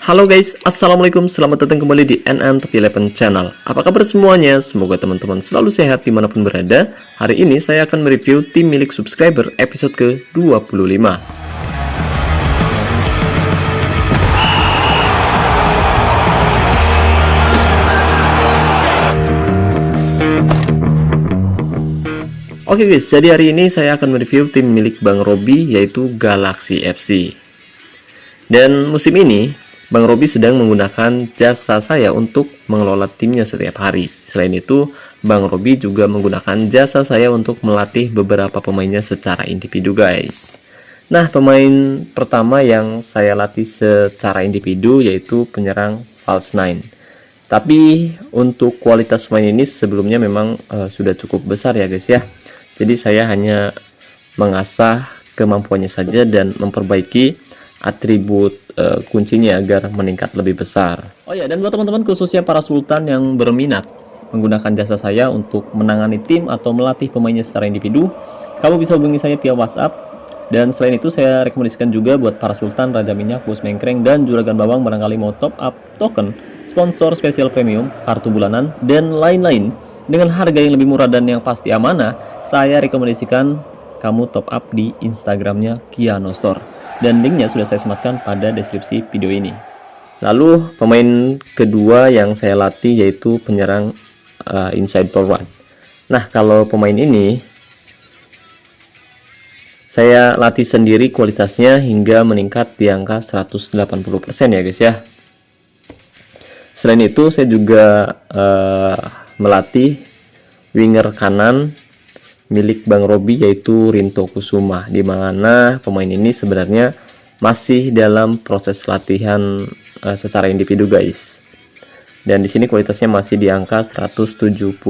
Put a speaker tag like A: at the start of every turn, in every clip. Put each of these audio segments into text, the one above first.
A: Halo guys, assalamualaikum, selamat datang kembali di NN Top 11 Channel. Apa kabar semuanya? Semoga teman-teman selalu sehat dimanapun berada. Hari ini saya akan mereview tim milik subscriber episode ke-25. Oke guys, jadi hari ini saya akan mereview tim milik Bang Robi, yaitu Galaxy FC. Dan musim ini Bang Robi sedang menggunakan jasa saya untuk mengelola timnya setiap hari. Selain itu, Bang Robi juga menggunakan jasa saya untuk melatih beberapa pemainnya secara individu guys. Nah, pemain pertama yang saya latih secara individu yaitu penyerang false nine. Tapi untuk kualitas pemain ini sebelumnya memang sudah cukup besar ya guys ya. Jadi saya hanya mengasah kemampuannya saja dan memperbaiki atribut kuncinya agar meningkat lebih besar. Oh ya, dan buat teman-teman khususnya para sultan yang berminat menggunakan jasa saya untuk menangani tim atau melatih pemainnya secara individu, kamu bisa hubungi saya via WhatsApp. Dan selain itu saya rekomendasikan juga buat para sultan, raja minyak, bos mengkreng, dan juragan bawang barangkali mau top up token, sponsor spesial premium, kartu bulanan, dan lain-lain dengan harga yang lebih murah dan yang pasti amanah. Saya rekomendasikan kamu top up di Instagramnya Kiano Store, dan linknya sudah saya sematkan pada deskripsi video ini. Lalu pemain kedua yang saya latih yaitu penyerang inside forward. Nah, kalau pemain ini saya latih sendiri, kualitasnya hingga meningkat di angka 180% ya guys ya. Selain itu saya juga melatih winger kanan milik Bang Robi yaitu Rinto Kusuma, di mana pemain ini sebenarnya masih dalam proses latihan secara individu guys. Dan di sini kualitasnya masih di angka 179%.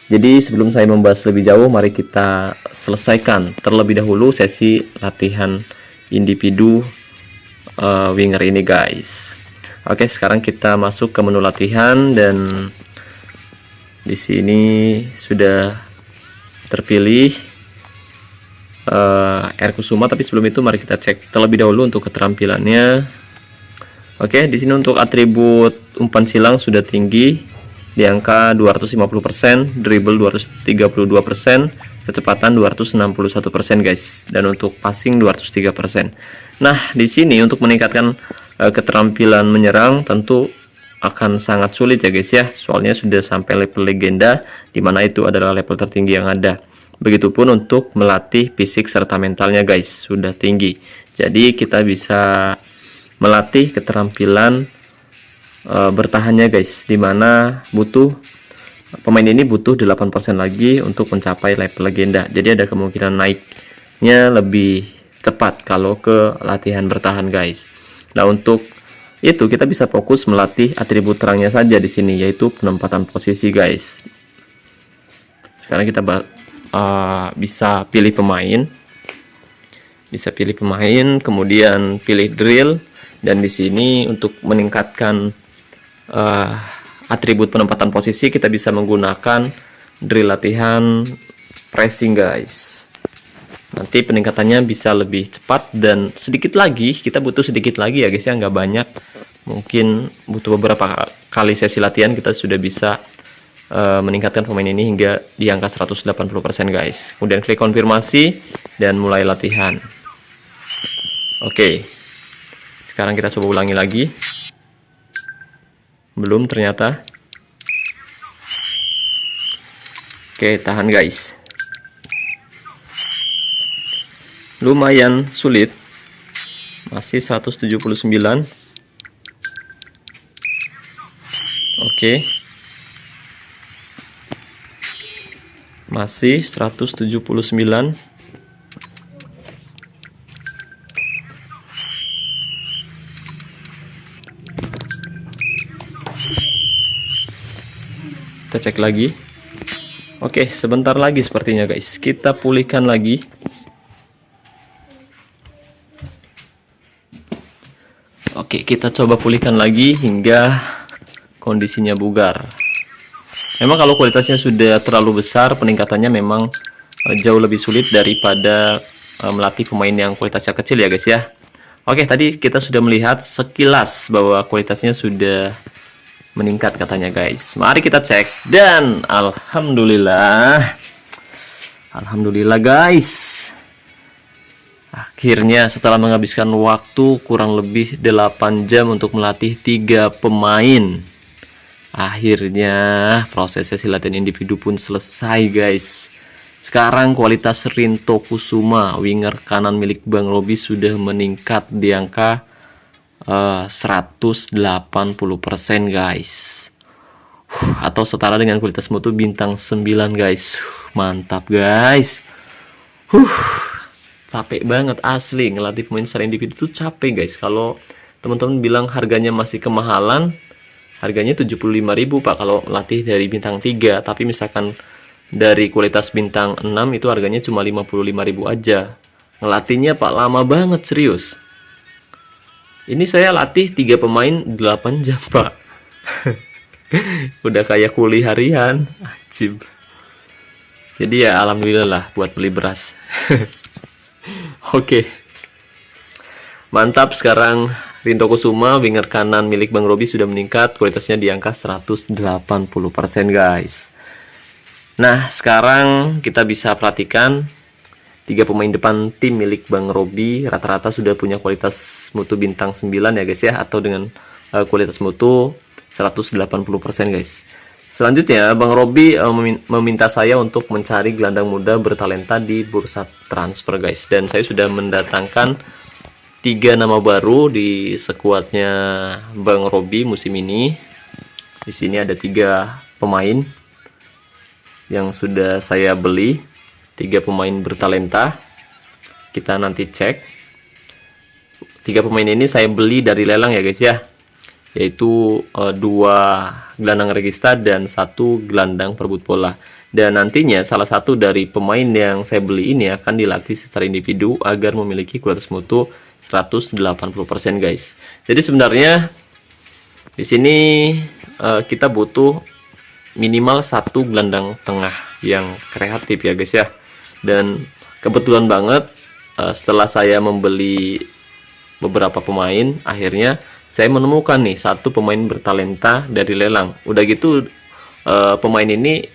A: Jadi sebelum saya membahas lebih jauh, mari kita selesaikan terlebih dahulu sesi latihan individu winger ini guys. Oke, sekarang kita masuk ke menu latihan dan di sini sudah terpilih R Kusuma, tapi sebelum itu mari kita cek terlebih dahulu untuk keterampilannya. Oke, di sini untuk atribut umpan silang sudah tinggi di angka 250%, dribble 232%, kecepatan 261% guys, dan untuk passing 203%. Nah, di sini untuk meningkatkan keterampilan menyerang tentu akan sangat sulit ya guys ya, soalnya sudah sampai level legenda, dimana itu adalah level tertinggi yang ada. Begitupun untuk melatih fisik serta mentalnya guys, sudah tinggi. Jadi kita bisa melatih keterampilan bertahannya guys, dimana pemain ini butuh 8% lagi untuk mencapai level legenda. Jadi ada kemungkinan naiknya lebih cepat kalau ke latihan bertahan guys. Nah, untuk itu kita bisa fokus melatih atribut terangnya saja di sini, yaitu penempatan posisi guys. Sekarang kita bisa pilih pemain, kemudian pilih drill, dan di sini untuk meningkatkan atribut penempatan posisi kita bisa menggunakan drill latihan pressing guys. Nanti peningkatannya bisa lebih cepat dan kita butuh sedikit lagi ya guys ya, nggak banyak, mungkin butuh beberapa kali sesi latihan kita sudah bisa meningkatkan pemain ini hingga di angka 180% guys. Kemudian klik konfirmasi dan mulai latihan. Oke, sekarang kita coba ulangi lagi. Belum ternyata. Oke, tahan guys. Lumayan sulit. Masih 179. Oke. Masih 179. Kita cek lagi. Oke, sebentar lagi sepertinya guys, kita pulihkan lagi. Oke, kita coba pulihkan lagi hingga kondisinya bugar. Memang kalau kualitasnya sudah terlalu besar, peningkatannya memang jauh lebih sulit daripada melatih pemain yang kualitasnya kecil ya guys ya. Oke, tadi kita sudah melihat sekilas bahwa kualitasnya sudah meningkat katanya guys. Mari kita cek dan alhamdulillah guys. Akhirnya setelah menghabiskan waktu kurang lebih 8 jam untuk melatih 3 pemain, akhirnya proses sesi latihan individu pun selesai guys. Sekarang kualitas Rinto Kusuma, winger kanan milik Bang Robi, sudah meningkat di angka 180% guys. Atau setara dengan kualitas mutu bintang 9 guys. Mantap guys. Capek banget asli ngelatih pemain secara individu tuh capek guys. Kalau teman-teman bilang harganya masih kemahalan, harganya 75.000 Pak kalau latih dari bintang 3, tapi misalkan dari kualitas bintang 6 itu harganya cuma 55.000 aja. Ngelatihnya Pak lama banget, serius. Ini saya latih 3 pemain 8 jam Pak. Udah kayak kuli harian, ajib. Jadi ya alhamdulillah lah buat beli beras. Oke. Mantap, sekarang Rinto Kusuma, winger kanan milik Bang Robi, sudah meningkat, kualitasnya di angka 180% guys. Nah, sekarang kita bisa perhatikan 3 pemain depan tim milik Bang Robi rata-rata sudah punya kualitas mutu bintang 9 ya guys ya, atau dengan kualitas mutu 180% guys. Selanjutnya Bang Robi meminta saya untuk mencari gelandang muda bertalenta di bursa transfer guys, dan saya sudah mendatangkan 3 nama baru di skuadnya Bang Robi musim ini. Di sini ada 3 pemain yang sudah saya beli, 3 pemain bertalenta. Kita nanti cek. 3 pemain ini saya beli dari lelang ya guys ya, yaitu 2 gelandang regista dan 1 gelandang perebut bola. Dan nantinya salah satu dari pemain yang saya beli ini akan dilatih secara individu agar memiliki kualitas mutu 180% guys. Jadi sebenarnya di sini kita butuh minimal 1 gelandang tengah yang kreatif ya guys ya. Dan kebetulan banget setelah saya membeli beberapa pemain, akhirnya saya menemukan nih 1 pemain bertalenta dari lelang. Udah gitu pemain ini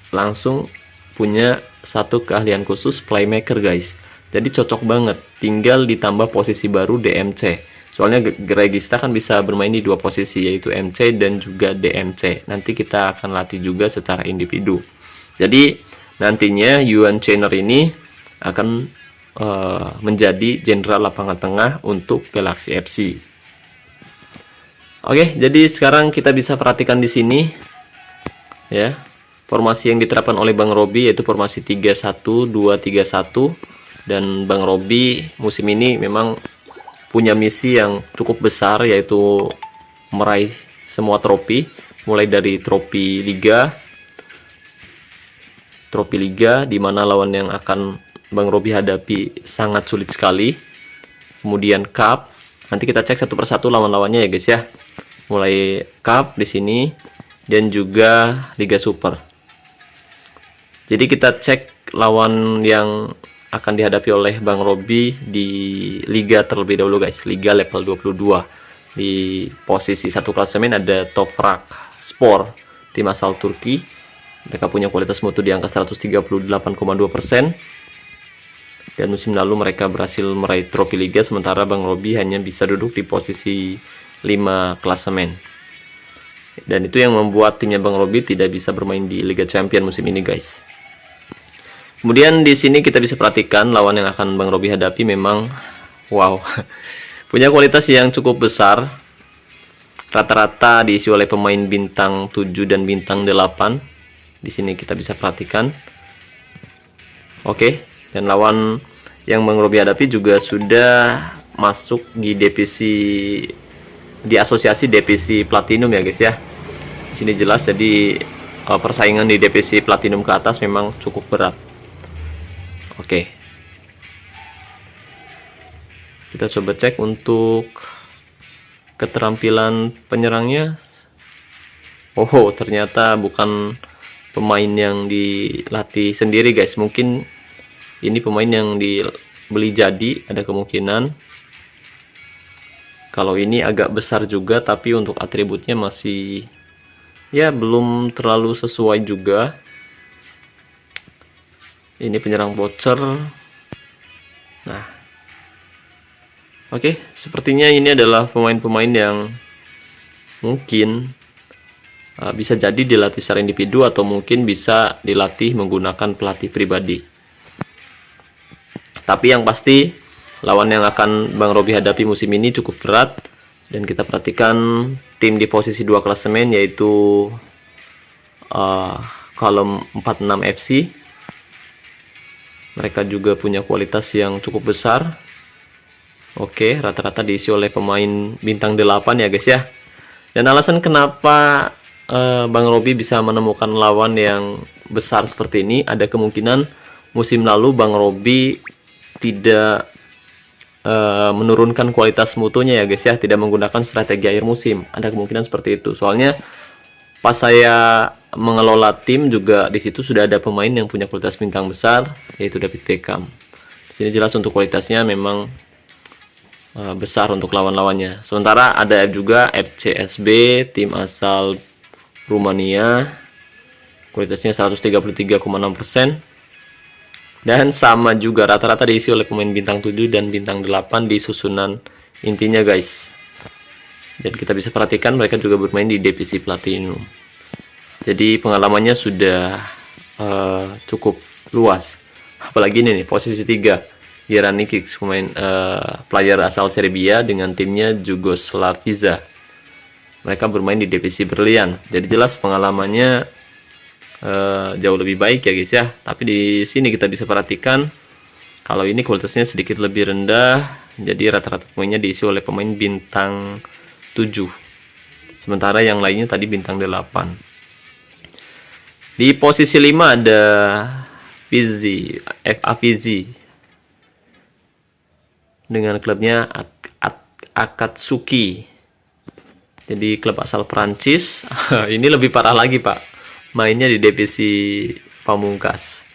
A: langsung punya 1 keahlian khusus playmaker guys. Jadi cocok banget, tinggal ditambah posisi baru DMC. Soalnya regista kan bisa bermain di 2 posisi, yaitu MC dan juga DMC. Nanti kita akan latih juga secara individu. Jadi nantinya Yuan Chainer ini akan menjadi jenderal lapangan tengah untuk Galaxy FC. Oke, jadi sekarang kita bisa perhatikan di sini ya, formasi yang diterapkan oleh Bang Robi yaitu formasi 3-1-2-3-1. Dan Bang Robi musim ini memang punya misi yang cukup besar, yaitu meraih semua trofi, mulai dari trofi Liga, di mana lawan yang akan Bang Robi hadapi sangat sulit sekali. Kemudian Cup, nanti kita cek satu persatu lawan-lawannya ya guys ya. Mulai Cup di sini dan juga Liga Super. Jadi kita cek lawan yang akan dihadapi oleh Bang Robi di Liga terlebih dahulu guys, Liga level 22. Di posisi 1 klasemen ada Toprak Spor, tim asal Turki. Mereka punya kualitas mutu di angka 138,2%. Dan musim lalu mereka berhasil meraih trofi Liga, sementara Bang Robi hanya bisa duduk di posisi 5 klasemen. Dan itu yang membuat timnya Bang Robi tidak bisa bermain di Liga Champion musim ini guys. Kemudian di sini kita bisa perhatikan lawan yang akan Bang Robi hadapi memang wow, punya kualitas yang cukup besar. Rata-rata diisi oleh pemain bintang 7 dan bintang 8. Di sini kita bisa perhatikan. Oke, dan lawan yang Bang Robi hadapi juga sudah masuk di asosiasi divisi platinum ya guys ya. Di sini jelas, jadi persaingan di divisi platinum ke atas memang cukup berat. Oke, kita coba cek untuk keterampilan penyerangnya. Oh, ternyata bukan pemain yang dilatih sendiri guys. Mungkin ini pemain yang dibeli jadi, ada kemungkinan. Kalau ini agak besar juga, tapi untuk atributnya masih ya belum terlalu sesuai juga. Ini penyerang voucher. Nah, oke, sepertinya ini adalah pemain-pemain yang mungkin bisa jadi dilatih secara individu atau mungkin bisa dilatih menggunakan pelatih pribadi. Tapi yang pasti lawan yang akan Bang Robi hadapi musim ini cukup berat, dan kita perhatikan tim di posisi 2 klasemen yaitu Kolom 46 FC. Mereka juga punya kualitas yang cukup besar. Oke, rata-rata diisi oleh pemain bintang 8 ya guys ya. Dan alasan kenapa Bang Robi bisa menemukan lawan yang besar seperti ini, ada kemungkinan musim lalu Bang Robi tidak menurunkan kualitas mutunya ya guys ya, tidak menggunakan strategi akhir musim. Ada kemungkinan seperti itu. Soalnya pas saya mengelola tim juga di situ sudah ada pemain yang punya kualitas bintang besar, yaitu David Beckham. Di sini jelas untuk kualitasnya memang besar untuk lawan-lawannya. Sementara ada juga FCSB, tim asal Rumania, kualitasnya 133,6%. Dan sama juga rata-rata diisi oleh pemain bintang 7 dan bintang 8 di susunan intinya guys. Dan kita bisa perhatikan mereka juga bermain di divisi Platinum. Jadi pengalamannya sudah cukup luas. Apalagi ini nih, posisi 3 Jeranikic, pemain player asal Serbia dengan timnya Jugoslavia. Mereka bermain di divisi Berlian. Jadi jelas pengalamannya jauh lebih baik ya guys ya. Tapi di sini kita bisa perhatikan kalau ini kualitasnya sedikit lebih rendah, jadi rata-rata pemainnya diisi oleh pemain bintang 7, sementara yang lainnya tadi bintang 8. Di posisi 5 ada Fizi, FA Fizi dengan klubnya Akatsuki. Jadi klub asal Prancis. Ini lebih parah lagi pak, mainnya di divisi pamungkas.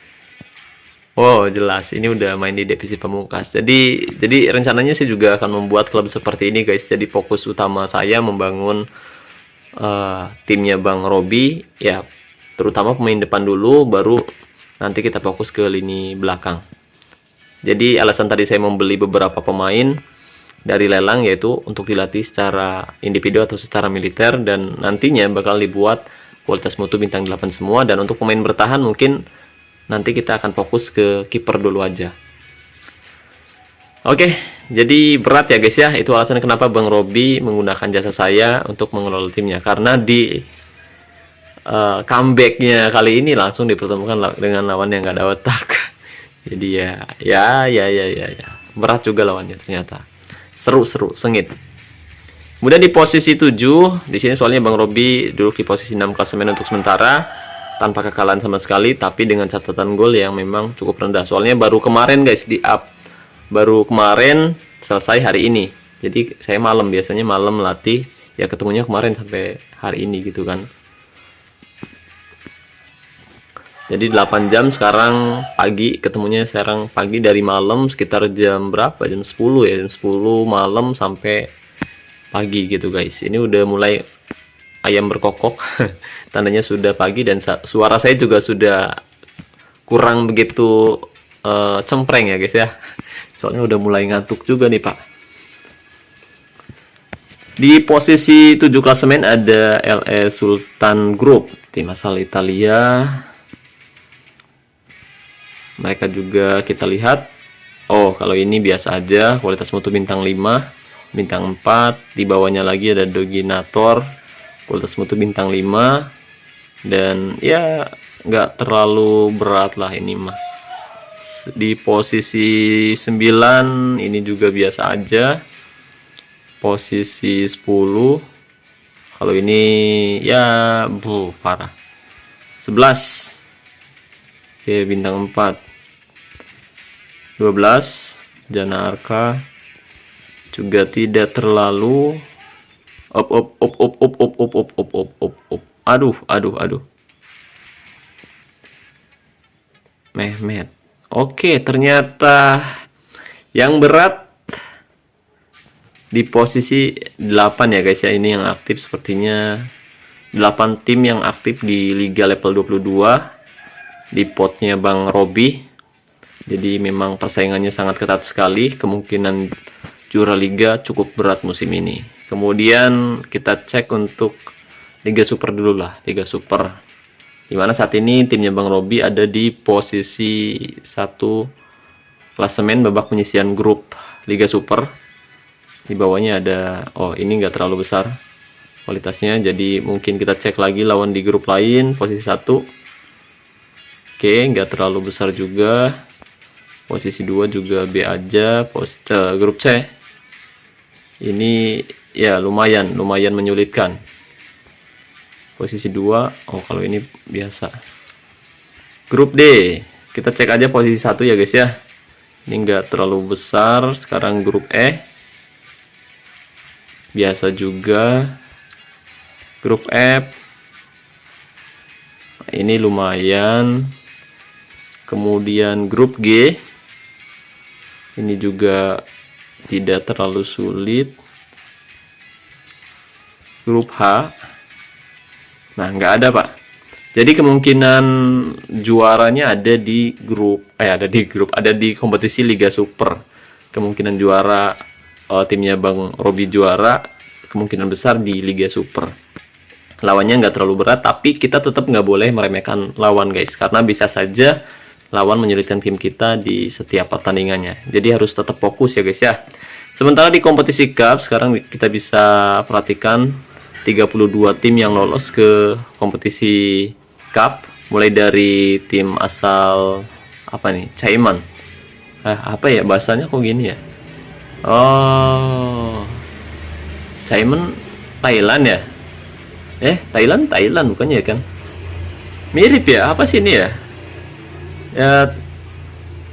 A: Oh jelas, ini udah main di divisi pamungkas. Jadi rencananya saya juga akan membuat klub seperti ini guys. Jadi fokus utama saya membangun timnya Bang Robi ya, terutama pemain depan dulu, baru nanti kita fokus ke lini belakang. Jadi alasan tadi saya membeli beberapa pemain dari lelang yaitu untuk dilatih secara individu atau secara militer, dan nantinya bakal dibuat kualitas mutu bintang 8 semua. Dan untuk pemain bertahan mungkin nanti kita akan fokus ke kiper dulu aja. Oke, jadi berat ya guys ya. Itu alasan kenapa Bang Robi menggunakan jasa saya untuk mengelola timnya, karena di comebacknya kali ini langsung dipertemukan dengan lawan yang gak ada otak. Jadi ya berat juga lawannya ternyata. Seru, sengit. Kemudian di posisi 7, di sini soalnya Bang Robi duduk di posisi 6 klasemen untuk sementara, tanpa kekalahan sama sekali, tapi dengan catatan gol yang memang cukup rendah. Soalnya baru kemarin guys di up, baru kemarin selesai hari ini. Jadi saya malam, biasanya malam melatih, ya ketemunya kemarin sampai hari ini gitu kan. Jadi 8 jam, sekarang pagi, ketemunya sekarang pagi dari malam sekitar jam berapa? Jam 10 ya, jam 10 malam sampai pagi gitu guys. Ini udah mulai ayam berkokok. Tandanya sudah pagi, dan suara saya juga sudah kurang begitu cempreng ya guys ya. Soalnya udah mulai ngantuk juga nih pak. Di posisi 7 klasemen ada LE Sultan Group, tim asal Italia. Mereka juga kita lihat, oh kalau ini biasa aja, kualitas mutu bintang 5, bintang 4, di bawahnya lagi ada Doginator, kualitas mutu bintang 5, dan ya nggak terlalu berat lah ini mah. Di posisi 9 ini juga biasa aja. Posisi 10, kalau ini ya parah. 11, oke bintang 4. 12, Jana Arka juga tidak terlalu aduh Mehmet. Oke, ternyata yang berat Di posisi 8 ya guys ya, ini yang aktif sepertinya 8 tim yang aktif di Liga level 22 di potnya Bang Robi. Jadi memang persaingannya sangat ketat sekali, kemungkinan juara liga cukup berat musim ini. Kemudian kita cek untuk Liga Super dulu lah, Liga Super. Dimana saat ini timnya Bang Robi ada di posisi 1 klasemen babak penyisian grup Liga Super. Di bawahnya ada, oh ini nggak terlalu besar kualitasnya, jadi mungkin kita cek lagi lawan di grup lain posisi 1. Oke, nggak terlalu besar juga. Posisi 2 juga B aja. Grup C ini ya lumayan menyulitkan. Posisi 2, oh kalau ini biasa. Grup D kita cek aja posisi 1 ya guys ya, ini nggak terlalu besar. Sekarang grup E biasa juga. Grup F ini lumayan. Kemudian grup G ini juga tidak terlalu sulit. Grup H, nah nggak ada pak. Jadi kemungkinan juaranya ada di kompetisi Liga Super. Kemungkinan juara timnya Bang Robi juara, kemungkinan besar di Liga Super. Lawannya nggak terlalu berat, tapi kita tetap nggak boleh meremehkan lawan guys, karena bisa saja lawan menyulitkan tim kita di setiap pertandingannya. Jadi harus tetap fokus ya guys ya. Sementara di kompetisi cup sekarang kita bisa perhatikan 32 tim yang lolos ke kompetisi cup, mulai dari tim asal apa nih, Caiman. Apa ya bahasanya kok gini ya? Oh, Caiman Thailand ya? Thailand bukannya kan? Mirip ya? Apa sih ini ya? Ya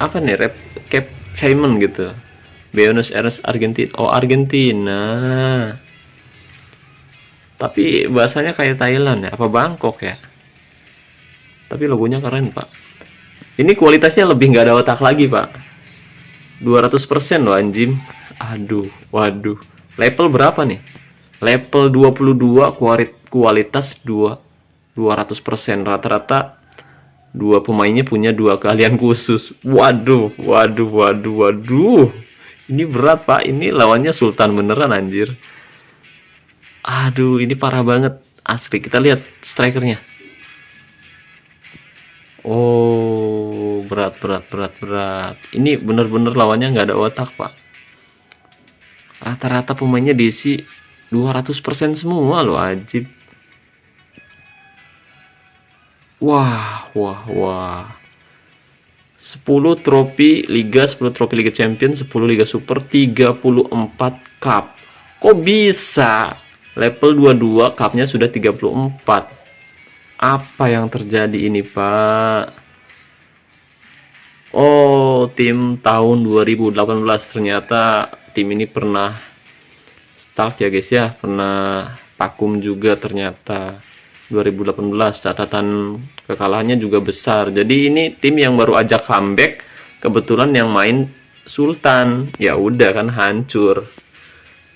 A: apa nih, Red Cap Cayman gitu. Buenos Aires Argentina. Oh Argentina, tapi bahasanya kayak Thailand ya, apa Bangkok ya, tapi logonya keren pak. Ini kualitasnya lebih nggak ada otak lagi pak, 200% loh anjing. Aduh, waduh, level berapa nih? Level 22, kualitas 200%. Rata-rata dua pemainnya punya 2 keahlian khusus. Waduh. Ini berat pak, ini lawannya Sultan beneran anjir. Aduh, ini parah banget asli. Kita lihat strikernya. Oh, berat. Ini bener-bener lawannya nggak ada otak pak. Rata-rata pemainnya diisi 200% semua loh anjir. Wah. 10 trofi Liga, 10 trofi Liga Champions, 10 Liga Super, 34 cup. Kok bisa? Level 22 cupnya sudah 34. Apa yang terjadi ini, Pak? Oh, tim tahun 2018. Ternyata tim ini pernah start ya guys ya. Pernah vakum juga ternyata. 2018 catatan kekalahannya juga besar. Jadi ini tim yang baru ajak comeback, kebetulan yang main Sultan, ya udah kan hancur.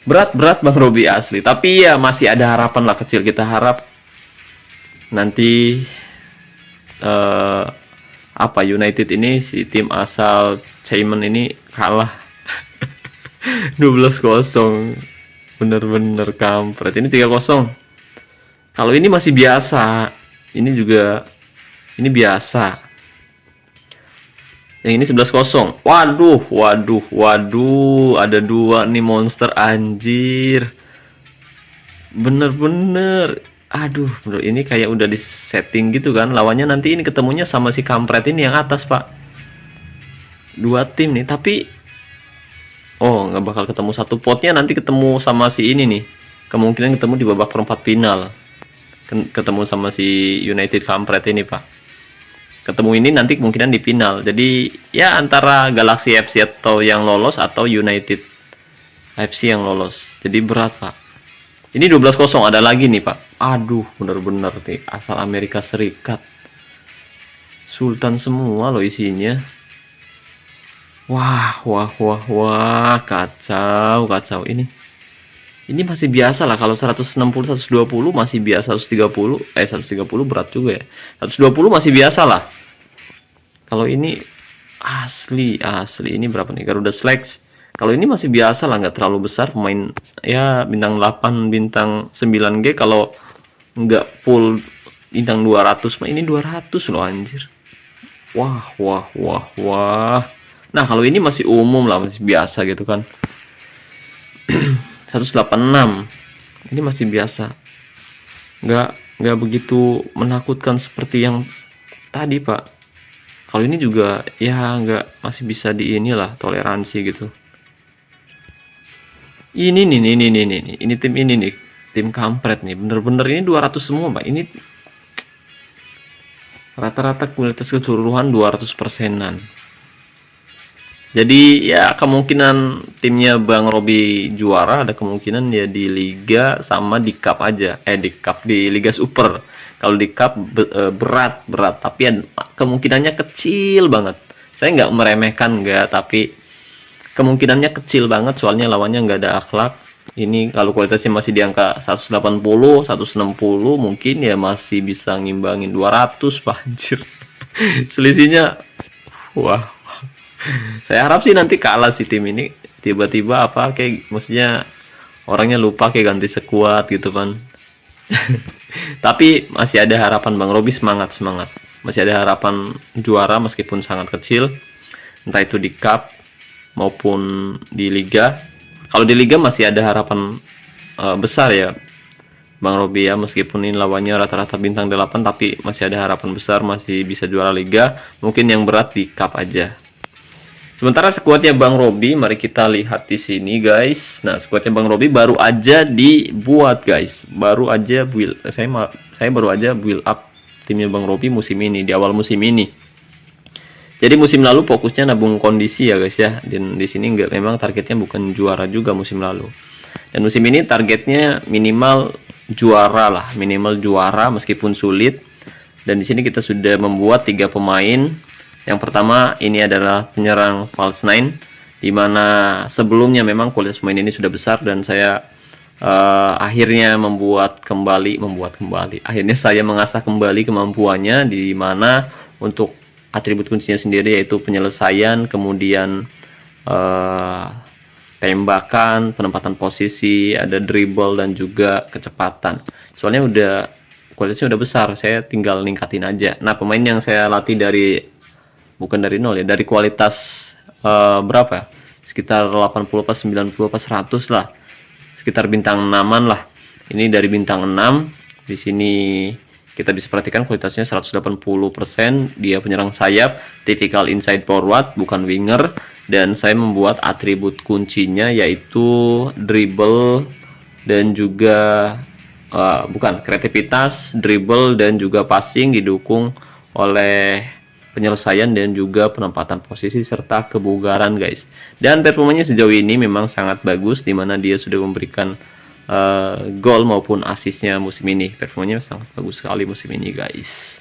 A: Berat Bang Robi asli, tapi ya masih ada harapan lah kecil. Kita harap nanti United ini, si tim asal Cayman ini kalah 12-0. Bener-bener kampret. Ini 3-0. Kalau ini masih biasa, ini juga ini biasa. Yang ini 11-0. Waduh, ada 2 nih monster anjir. Bener-bener. Aduh, bro, ini kayak udah di setting gitu kan. Lawannya nanti ini ketemunya sama si kampret ini yang atas, Pak. 2 tim nih, tapi nggak bakal ketemu satu potnya, nanti ketemu sama si ini nih. Kemungkinan ketemu di babak perempat final. Ketemu sama si United kampret ini pak. Ketemu ini nanti kemungkinan di final. Jadi ya antara Galaxy FC atau yang lolos atau United FC yang lolos. Jadi berat pak. Ini 12-0 ada lagi nih pak. Aduh bener-bener nih asal Amerika Serikat. Sultan semua loh isinya. Wah, kacau ini. Ini masih biasa lah, kalau 160 120 masih biasa, 130 berat juga ya. 120 masih biasa lah. Kalau ini asli ini berapa nih? Garuda Flex. Kalau ini masih biasa lah, nggak terlalu besar, pemain ya bintang 8 bintang 9G. Kalau nggak full bintang 200 mah ini 200 loh anjir. Wah, wah, wah, wah. Nah, kalau ini masih umum lah, masih biasa gitu kan. 186 ini masih biasa, nggak begitu menakutkan seperti yang tadi pak. Kalau ini juga ya nggak, masih bisa di inilah, toleransi gitu. Ini tim ini nih, tim kampret nih, bener-bener ini 200 semua pak. Ini rata-rata kualitas keseluruhan 200%-an. Jadi ya kemungkinan timnya Bang Robi juara ada kemungkinan ya di Liga sama di Cup aja. Di Liga Super. Kalau di Cup berat, tapi ya, kemungkinannya kecil banget. Saya nggak meremehkan nggak, tapi kemungkinannya kecil banget soalnya lawannya nggak ada akhlak. Ini kalau kualitasnya masih di angka 180, 160 mungkin ya masih bisa ngimbangin 200 Pak, anjir. Selisihnya wah. Saya harap sih nanti kalah si tim ini, tiba-tiba apa kayak maksudnya orangnya lupa kayak ganti sekuat gitu kan. Tapi masih ada harapan, Bang Robi semangat. Masih ada harapan juara meskipun sangat kecil, entah itu di Cup maupun di Liga. Kalau di Liga masih ada harapan besar ya Bang Robi ya, meskipun ini lawannya rata-rata bintang 8 tapi masih ada harapan besar, masih bisa juara Liga. Mungkin yang berat di Cup aja. Sementara skuadnya Bang Robi, mari kita lihat di sini guys. Nah, skuadnya Bang Robi baru aja dibuat guys. Saya baru aja build up timnya Bang Robi musim ini, di awal musim ini. Jadi musim lalu fokusnya nabung kondisi ya guys ya. Dan di sini memang targetnya bukan juara juga musim lalu. Dan musim ini targetnya minimal juara meskipun sulit. Dan di sini kita sudah membuat 3 pemain. Yang pertama ini adalah penyerang false nine, dimana sebelumnya memang kualitas pemain ini sudah besar dan saya akhirnya akhirnya saya mengasah kembali kemampuannya, di mana untuk atribut kuncinya sendiri yaitu penyelesaian, kemudian tembakan, penempatan posisi, ada dribble dan juga kecepatan. Soalnya kualitasnya udah besar, saya tinggal ningkatin aja. Nah, pemain yang saya latih bukan dari nol ya, dari kualitas berapa? Sekitar 80 pas 90 pas 100 lah. Sekitar bintang 6-an lah. Ini dari bintang 6. Di sini kita bisa perhatikan kualitasnya 180%. Dia penyerang sayap, typical inside forward, bukan winger. Dan saya membuat atribut kuncinya yaitu dribble dan juga kreativitas, dribble dan juga passing, didukung oleh penyelesaian dan juga penempatan posisi serta kebugaran guys. Dan performanya sejauh ini memang sangat bagus, dimana dia sudah memberikan gol maupun asisnya musim ini. Performanya sangat bagus sekali musim ini guys.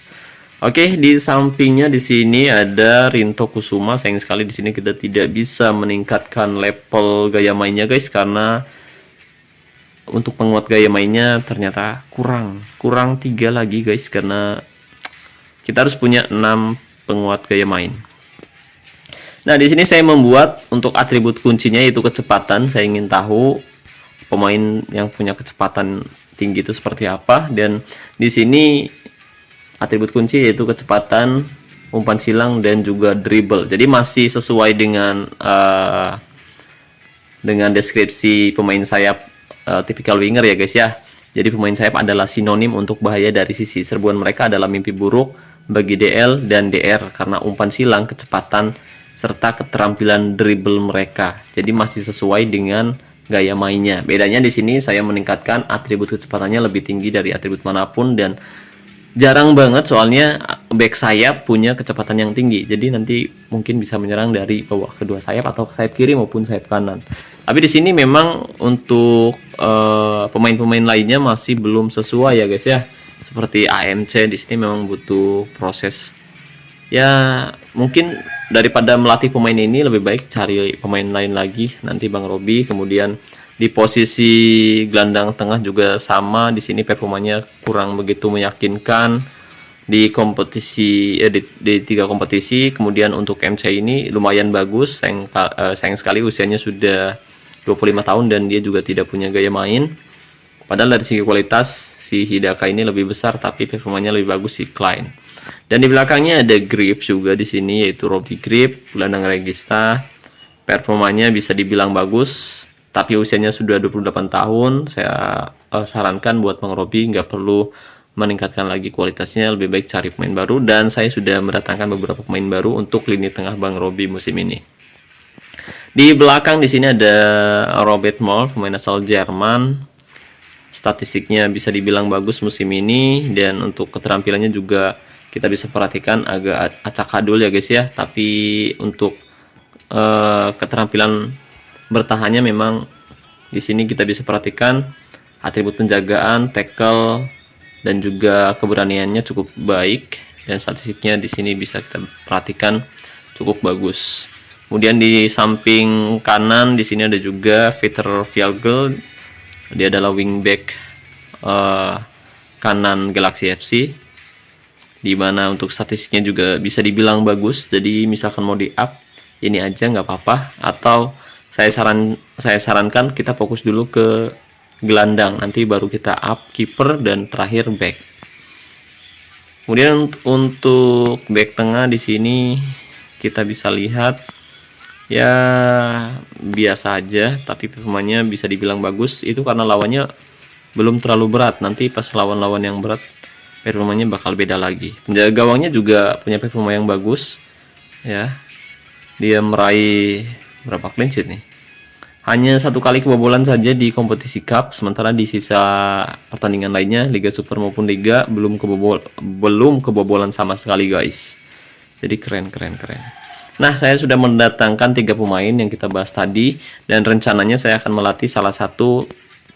A: Oke, di sampingnya di sini ada Rinto Kusuma. Sayang sekali di sini kita tidak bisa meningkatkan level gaya mainnya guys, karena untuk penguat gaya mainnya ternyata kurang 3 lagi guys, karena kita harus punya 6 penguat gaya main. Nah, di sini saya membuat untuk atribut kuncinya yaitu kecepatan. Saya ingin tahu pemain yang punya kecepatan tinggi itu seperti apa, dan di sini atribut kunci yaitu kecepatan, umpan silang dan juga dribble. Jadi masih sesuai dengan deskripsi pemain sayap tipikal winger ya guys ya. Jadi pemain sayap adalah sinonim untuk bahaya dari sisi. Serbuan mereka adalah mimpi buruk bagi DL dan DR karena umpan silang, kecepatan, serta keterampilan dribble mereka. Jadi masih sesuai dengan gaya mainnya. Bedanya di sini saya meningkatkan atribut kecepatannya lebih tinggi dari atribut manapun, dan jarang banget soalnya back sayap punya kecepatan yang tinggi. Jadi nanti mungkin bisa menyerang dari bawah kedua sayap atau sayap kiri maupun sayap kanan. Tapi di sini memang untuk pemain-pemain lainnya masih belum sesuai ya guys ya. Seperti AMC di sini memang butuh proses. Ya, mungkin daripada melatih pemain ini lebih baik cari pemain lain lagi. Nanti Bang Robi kemudian Di posisi gelandang tengah juga sama, di sini performanya kurang begitu meyakinkan di kompetisi di 3 kompetisi. Kemudian untuk MC ini lumayan bagus, sayang sekali usianya sudah 25 tahun dan dia juga tidak punya gaya main. Padahal dari segi kualitas si Hidaka ini lebih besar, tapi performanya lebih bagus si Klein. Dan di belakangnya ada Grip juga di sini, yaitu Robbie Grip, gelandang regista. Performanya bisa dibilang bagus, tapi usianya sudah 28 tahun. Saya sarankan buat Bang Robbie nggak perlu meningkatkan lagi kualitasnya, lebih baik cari pemain baru. Dan saya sudah mendatangkan beberapa pemain baru untuk lini tengah Bang Robbie musim ini. Di belakang di sini ada Robert Moll, pemain asal Jerman. Statistiknya bisa dibilang bagus musim ini, dan untuk keterampilannya juga kita bisa perhatikan agak acak-adul ya guys ya. Tapi untuk keterampilan bertahannya memang di sini kita bisa perhatikan atribut penjagaan, tackle, dan juga keberaniannya cukup baik, dan statistiknya di sini bisa kita perhatikan cukup bagus. Kemudian di samping kanan di sini ada juga Peter Fjällgård. Dia adalah wingback kanan Galaxy FC, dimana untuk statistiknya juga bisa dibilang bagus. Jadi misalkan mau di up ini aja nggak apa-apa, atau saya sarankan kita fokus dulu ke gelandang, nanti baru kita up kiper dan terakhir back. Kemudian untuk back tengah di sini kita bisa lihat ya biasa aja, tapi performanya bisa dibilang bagus. Itu karena lawannya belum terlalu berat, nanti pas lawan-lawan yang berat performanya bakal beda lagi. Penjaga gawangnya juga punya performa yang bagus ya, dia meraih berapa clean sheet nih, hanya 1 kali kebobolan saja di kompetisi cup, sementara di sisa pertandingan lainnya Liga Super maupun Liga belum kebobolan sama sekali guys. Jadi keren. Nah, saya sudah mendatangkan 3 pemain yang kita bahas tadi, dan rencananya saya akan melatih salah satu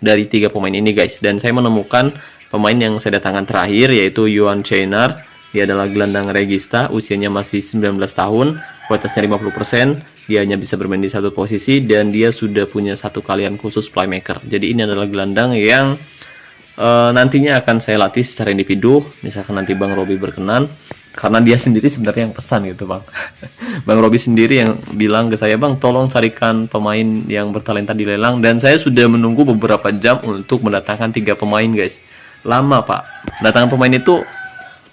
A: dari 3 pemain ini guys. Dan saya menemukan pemain yang saya datangkan terakhir, yaitu Johan Scheinar. Dia adalah gelandang regista, usianya masih 19 tahun, kualitasnya 50%, dia hanya bisa bermain di satu posisi, dan dia sudah punya 1 kalian khusus playmaker. Jadi ini adalah gelandang yang nantinya akan saya latih secara individu, misalkan nanti Bang Robbie berkenan. Karena dia sendiri sebenarnya yang pesan gitu Bang. Bang Robbie sendiri yang bilang ke saya, Bang tolong carikan pemain yang bertalenta di lelang, dan saya sudah menunggu beberapa jam untuk mendatangkan 3 pemain guys. Lama Pak, mendatangkan pemain itu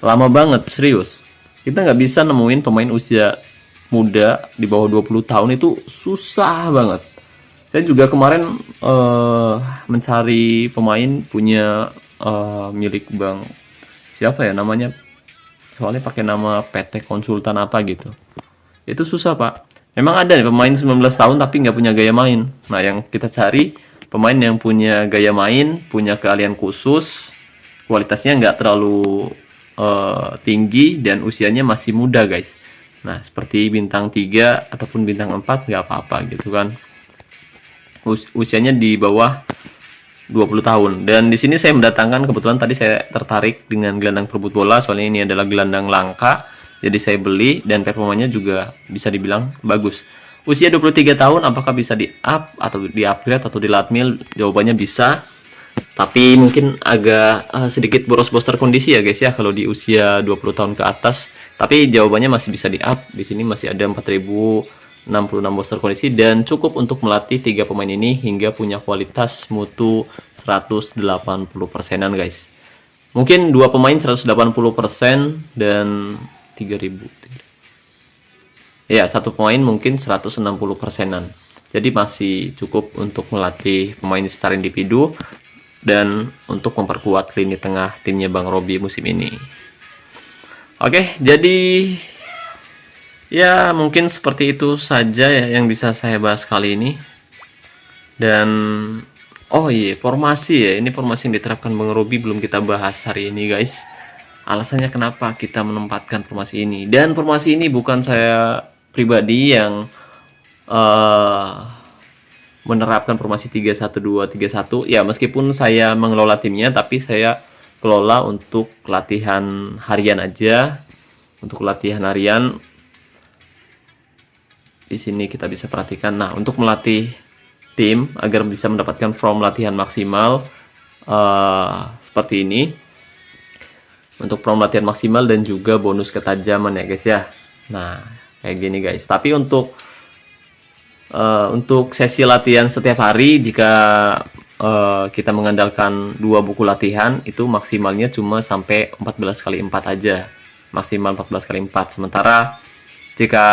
A: lama banget, serius. Kita nggak bisa nemuin pemain usia muda di bawah 20 tahun itu susah banget. Saya juga kemarin mencari pemain punya milik Bang siapa ya namanya, soalnya pakai nama PT Konsultan apa gitu. Itu susah Pak. Memang ada nih pemain 19 tahun tapi nggak punya gaya main. Nah yang kita cari pemain yang punya gaya main, punya keahlian khusus, kualitasnya nggak terlalu tinggi, dan usianya masih muda guys. Nah seperti bintang 3 ataupun bintang 4 nggak apa-apa gitu kan. Usianya di bawah 20 tahun. Dan di sini saya mendatangkan, kebetulan tadi saya tertarik dengan gelandang perebut bola, soalnya ini adalah gelandang langka. Jadi saya beli, dan performanya juga bisa dibilang bagus. Usia 23 tahun, apakah bisa di up atau di upgrade atau di latmil? Jawabannya bisa. Tapi mungkin agak sedikit boros-boros terkondisi ya guys ya kalau di usia 20 tahun ke atas. Tapi jawabannya masih bisa di up. Di sini masih ada 4066 booster kondisi, dan cukup untuk melatih 3 pemain ini hingga punya kualitas mutu 180%-an guys. Mungkin 2 pemain 180% dan 3000. Ya, 1 pemain mungkin 160%-an. Jadi masih cukup untuk melatih pemain secara individu dan untuk memperkuat lini tengah timnya Bang Robbie musim ini. Oke, jadi ya mungkin seperti itu saja ya yang bisa saya bahas kali ini. Dan oh iya, formasi ya, ini formasi yang diterapkan Bang Robbie belum kita bahas hari ini guys. Alasannya kenapa kita menempatkan formasi ini, dan formasi ini bukan saya pribadi yang menerapkan formasi 3-1-2-3-1 ya, meskipun saya mengelola timnya, tapi saya kelola untuk latihan harian aja. Untuk latihan harian di sini kita bisa perhatikan. Nah, untuk melatih tim agar bisa mendapatkan form latihan maksimal seperti ini. Untuk form latihan maksimal dan juga bonus ketajaman ya guys ya. Nah, kayak gini guys. Tapi untuk sesi latihan setiap hari, jika kita mengandalkan 2 buku latihan, itu maksimalnya cuma sampai 14 kali 4 aja. Maksimal 14 kali 4. Sementara jika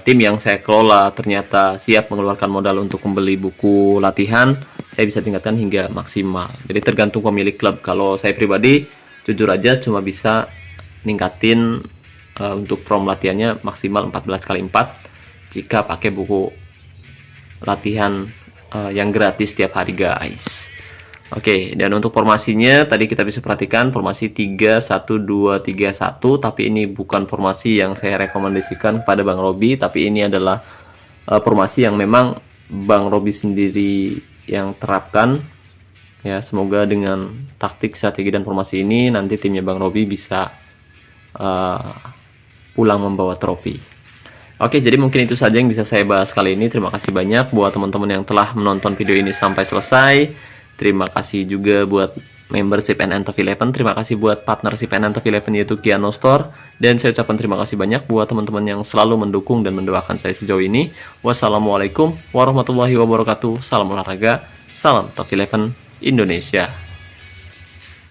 A: tim yang saya kelola ternyata siap mengeluarkan modal untuk membeli buku latihan, saya bisa tingkatkan hingga maksimal. Jadi tergantung pemilik klub. Kalau saya pribadi, jujur aja cuma bisa ningkatin untuk form latihannya maksimal 14 kali 4 jika pakai buku latihan yang gratis tiap hari guys. Oke, dan untuk formasinya tadi kita bisa perhatikan formasi 3-1-2-3-1, tapi ini bukan formasi yang saya rekomendasikan kepada Bang Robi, tapi ini adalah formasi yang memang Bang Robi sendiri yang terapkan. Ya, semoga dengan taktik, strategi, dan formasi ini nanti timnya Bang Robi bisa pulang membawa trofi. Oke, jadi mungkin itu saja yang bisa saya bahas kali ini. Terima kasih banyak buat teman-teman yang telah menonton video ini sampai selesai. Terima kasih juga buat membership NN Top 11. Terima kasih buat partnership NN Top 11 yaitu Kiano Store. Dan saya ucapkan terima kasih banyak buat teman-teman yang selalu mendukung dan mendoakan saya sejauh ini. Wassalamualaikum warahmatullahi wabarakatuh. Salam olahraga, salam Top 11 Indonesia.